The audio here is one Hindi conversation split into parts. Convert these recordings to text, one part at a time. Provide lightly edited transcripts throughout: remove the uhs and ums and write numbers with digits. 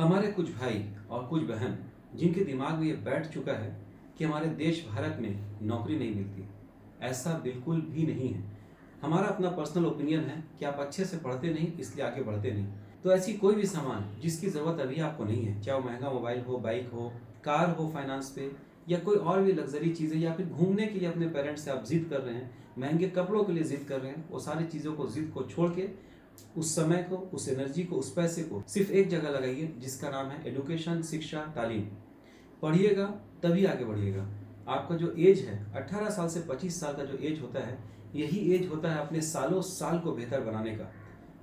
हमारे कुछ भाई और कुछ बहन जिनके दिमाग में ये बैठ चुका है कि हमारे देश भारत में नौकरी नहीं मिलती। ऐसा बिल्कुल भी नहीं है। हमारा अपना पर्सनल ओपिनियन है कि आप अच्छे से पढ़ते नहीं इसलिए आगे बढ़ते नहीं। तो ऐसी कोई भी सामान जिसकी ज़रूरत अभी आपको नहीं है, चाहे वो महंगा मोबाइल हो, बाइक हो, कार हो फाइनेंस पे, या कोई और भी लग्जरी चीज़ें, या फिर घूमने के लिए अपने पेरेंट्स से आप जिद कर रहे हैं, महंगे कपड़ों के लिए जिद कर रहे हैं, वो सारी चीज़ों को, जिद को छोड़ के उस समय को, उस एनर्जी को, उस पैसे को सिर्फ एक जगह लगाइए जिसका नाम है एडुकेशन, शिक्षा, तालीम। पढ़िएगा तभी आगे बढ़िएगा। आपका जो एज है 18 साल से 25 साल का जो एज होता है, यही एज होता है अपने सालों साल को बेहतर बनाने का।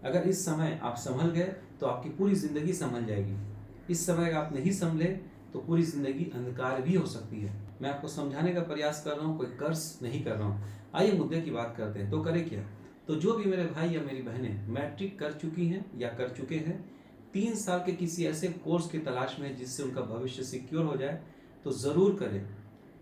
अगर इस समय आप संभल गए तो आपकी पूरी ज़िंदगी संभल जाएगी। इस समय अगर आप नहीं संभले तो पूरी ज़िंदगी अंधकार भी हो सकती है। मैं आपको समझाने का प्रयास कर रहा हूँ, कोई कर्ज नहीं कर रहा हूँ। आइए मुद्दे की बात करते हैं। तो करें क्या? तो जो भी मेरे भाई या मेरी बहनें मैट्रिक कर चुकी हैं या कर चुके हैं, 3 साल के किसी ऐसे कोर्स की तलाश में जिससे उनका भविष्य सिक्योर हो जाए, तो ज़रूर करें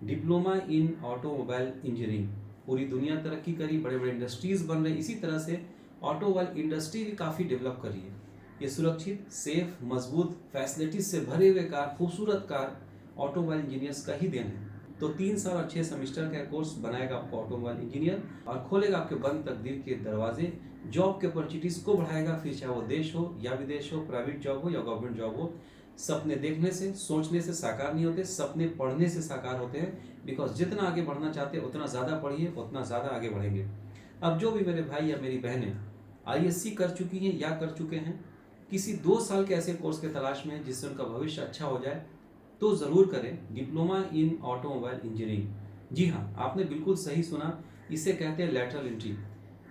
डिप्लोमा इन ऑटोमोबाइल इंजीनियरिंग। पूरी दुनिया तरक्की करी, बड़े बड़े इंडस्ट्रीज़ बन रहे, इसी तरह से ऑटोमोबाइल इंडस्ट्री भी काफ़ी डेवलप करी है। ये सुरक्षित, सेफ, मजबूत, फैसिलिटीज से भरे हुए कार, खूबसूरत कार ऑटोमोबाइल इंजीनियर्स का ही देन है। तो 3 साल और 6 सेमेस्टर का कोर्स बनाएगा आपको ऑटोमोबाइल इंजीनियर और खोलेगा आपके बंद तकदीर के दरवाजे, जॉब के अपॉर्चुनिटीज़ को बढ़ाएगा। फिर चाहे वो देश हो या विदेश हो, प्राइवेट जॉब हो या गवर्नमेंट जॉब हो। सपने देखने से, सोचने से साकार नहीं होते, सपने पढ़ने से साकार होते हैं। बिकॉज जितना आगे बढ़ना चाहते हैं उतना ज़्यादा पढ़िए, उतना ज़्यादा आगे बढ़ेंगे। अब जो भी मेरे भाई या मेरी बहनें आईएससी कर चुकी हैं या कर चुके हैं, किसी 2 साल के ऐसे कोर्स के तलाश में जिससे उनका भविष्य अच्छा हो जाए, तो ज़रूर करें डिप्लोमा इन ऑटोमोबाइल इंजीनियरिंग। जी हाँ, आपने बिल्कुल सही सुना, इसे कहते हैं लैटरल एंट्री।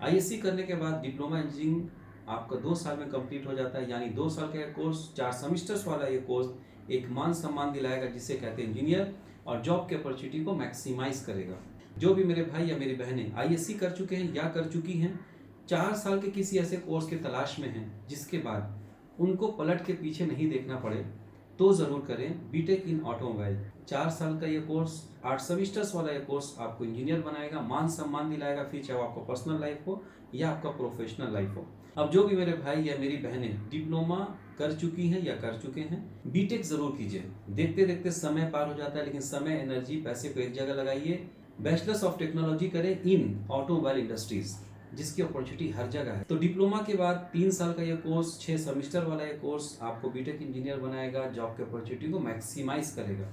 आईएससी करने के बाद डिप्लोमा इंजीनियरिंग आपका 2 साल में कंप्लीट हो जाता है। यानी 2 साल का कोर्स, 4 सेमेस्टर्स वाला ये कोर्स एक मान सम्मान दिलाएगा जिसे कहते हैं इंजीनियर, और जॉब के अपॉर्चुनिटी को मैक्सिमाइज करेगा। जो भी मेरे भाई या मेरी बहनें आईएससी कर चुके हैं या कर चुकी हैं, 4 साल के किसी ऐसे कोर्स की तलाश में हैं जिसके बाद उनको पलट के पीछे नहीं देखना पड़े, तो ज़रूर करें बीटेक इन ऑटोमोबाइल। 4 साल का ये कोर्स, 8 सेमेस्टर्स वाला ये कोर्स आपको इंजीनियर बनाएगा, मान सम्मान दिलाएगा। फिर चाहे आपका पर्सनल लाइफ हो या आपका प्रोफेशनल लाइफ हो। अब जो भी मेरे भाई या मेरी बहनें डिप्लोमा कर चुकी हैं या कर चुके हैं, बीटेक ज़रूर कीजिए। देखते देखते समय पार हो जाता है, लेकिन समय, एनर्जी, पैसे को एक जगह लगाइए। बैचलर्स ऑफ टेक्नोलॉजी करें इन ऑटोमोबाइल इंडस्ट्रीज़, जिसकी अपॉर्चुनिटी हर जगह है। तो डिप्लोमा के बाद 3 साल का ये कोर्स, 6 सेमेस्टर वाला ये कोर्स आपको बीटेक इंजीनियर बनाएगा, जॉब के अपॉर्चुनिटी को मैक्सिमाइज करेगा।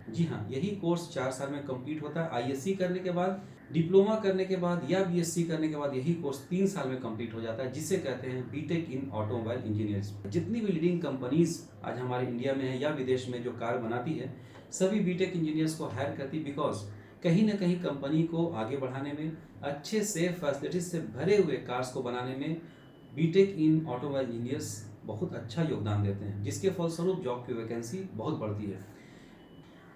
जी हाँ, यही कोर्स 4 साल में कंप्लीट होता है। आईएससी करने के बाद, डिप्लोमा करने के बाद या बीएससी करने के बाद यही कोर्स 3 साल में कंप्लीट हो जाता है, जिसे कहते हैं बीटेक इन ऑटोमोबाइल इंजीनियर्स। जितनी भी लीडिंग कंपनीज आज हमारे इंडिया में है या विदेश में जो कार बनाती है, सभी बीटेक इंजीनियर्स को हायर करती, बिकॉज कहीं ना कहीं कंपनी को आगे बढ़ाने में, अच्छे सेफ फैसिलिटीज से भरे हुए कार्स को बनाने में बीटेक इन ऑटोमोबाइल इंजीनियर्स बहुत अच्छा योगदान देते हैं, जिसके फलस्वरूप जॉब की वैकेंसी बहुत बढ़ती है।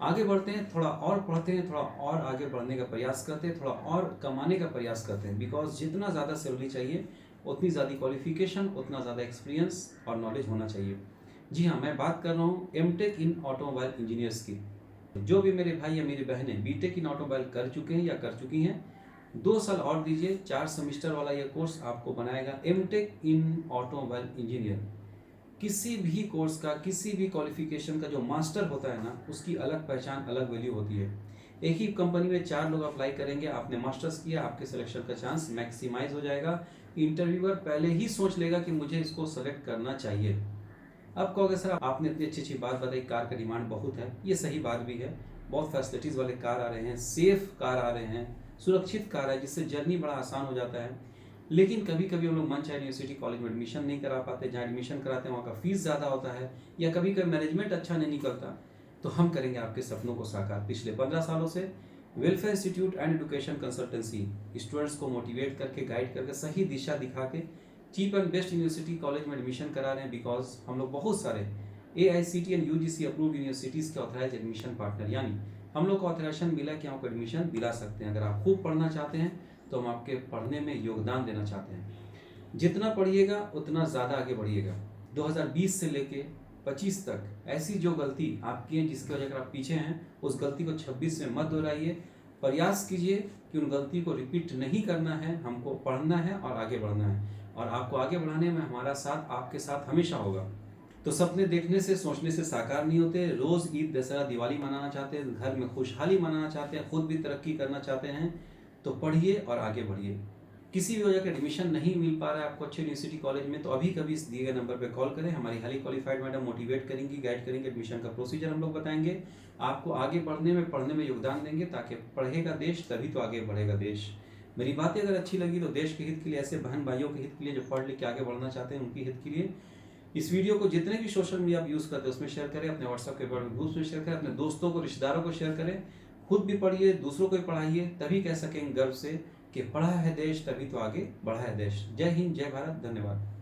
आगे बढ़ते हैं, थोड़ा और पढ़ते हैं, थोड़ा और आगे बढ़ने का प्रयास करते हैं, थोड़ा और कमाने का प्रयास करते हैं। बिकॉज जितना ज़्यादा सैलरी चाहिए उतनी ज़्यादा क्वालिफिकेशन, उतना ज़्यादा एक्सपीरियंस और नॉलेज होना चाहिए। जी हाँ, मैं बात कर रहा हूँ एमटेक इन ऑटोमोबाइल इंजीनियर्स की। जो भी मेरे भाई या मेरी बहनें बीटेक इन ऑटोमोबाइल कर चुके हैं या कर चुकी हैं, 2 साल और दीजिए। 4 सेमेस्टर वाला ये कोर्स आपको बनाएगा एमटेक इन ऑटोमोबाइल इंजीनियर। किसी भी कोर्स का, किसी भी क्वालिफिकेशन का जो मास्टर होता है ना, उसकी अलग पहचान, अलग वैल्यू होती है। एक ही कंपनी में 4 लोग अप्लाई करेंगे, आपने मास्टर्स किया, आपके सिलेक्शन का चांस मैक्सिमाइज हो जाएगा। इंटरव्यूअर पहले ही सोच लेगा कि मुझे इसको सेलेक्ट करना चाहिए। अब कहोगे सर आपने इतनी अच्छी अच्छी बात बताई, कार का डिमांड बहुत है। ये सही बात भी है, बहुत फैसिलिटीज़ वाले कार आ रहे हैं, सेफ कार आ रहे हैं, सुरक्षित कार है, जिससे जर्नी बड़ा आसान हो जाता है। लेकिन कभी कभी हम लोग मनचाहे यूनिवर्सिटी कॉलेज में एडमिशन नहीं करा पाते, जहाँ एडमिशन कराते हैं वहाँ का फीस ज़्यादा होता है, या कभी कभी मैनेजमेंट अच्छा नहीं निकलता। तो हम करेंगे आपके सपनों को साकार। पिछले 15 सालों से welfare institute and education consultancy students को मोटिवेट करके, गाइड करके, सही दिशा दिखा के cheap and best university college में एडमिशन करा रहे हैं। बिकॉज हम लोग बहुत सारे AICTE and UGC approve universities के ऑथराइज एडमिशन पार्टनर, यानी हम लोग को ऑथराइजेशन मिला कि आपको एडमिशन दिला सकते हैं। अगर आप खूब पढ़ना चाहते हैं तो हम आपके पढ़ने में योगदान देना चाहते हैं। जितना पढ़िएगा उतना ज़्यादा आगे बढ़िएगा। 2020 से लेके 25 तक ऐसी जो गलती आप किए जिसकी वजह से आप पीछे हैं, उस गलती को 26 में मत दोहराइए। प्रयास कीजिए कि उन गलती को रिपीट नहीं करना है, हमको पढ़ना है और आगे बढ़ना है। और आपको आगे बढ़ाने में हमारा साथ, आपके साथ हमेशा होगा। तो सपने देखने से, सोचने से साकार नहीं होते। रोज ईद, दशहरा, दिवाली मनाना चाहते हैं, घर में खुशहाली मनाना चाहते हैं, खुद भी तरक्की करना चाहते हैं, तो पढ़िए और आगे बढ़िए। किसी भी वजह का एडमिशन नहीं मिल पा रहा है आपको अच्छे यूनिवर्सिटी कॉलेज में, तो अभी कभी इस दिए गए नंबर पर कॉल करें। हमारी हाईली क्वालिफाइड मैडम मोटिवेट करेंगी, गाइड करेंगे, एडमिशन का प्रोसीजर हम लोग बताएंगे, आपको आगे बढ़ने में, पढ़ने में योगदान देंगे, ताकि पढ़ेगा देश तभी तो आगे बढ़ेगा देश। मेरी बातें अगर अच्छी लगी तो देश के हित के लिए, ऐसे बहन भाइयों के हित के लिए जो पढ़ लिख के आगे बढ़ना चाहते हैं, उनके हित के लिए इस वीडियो को जितने भी सोशल मीडिया आप यूज़ करते हैं उसमें शेयर करें, अपने व्हाट्सएप के ग्रुप में शेयर करें, अपने दोस्तों को, रिश्तेदारों को शेयर करें। खुद भी पढ़िए, दूसरों को भी पढ़ाइए, तभी कह सकेंगे गर्व से कि पढ़ा है देश तभी तो आगे बढ़ा है देश। जय हिंद, जय भारत, धन्यवाद।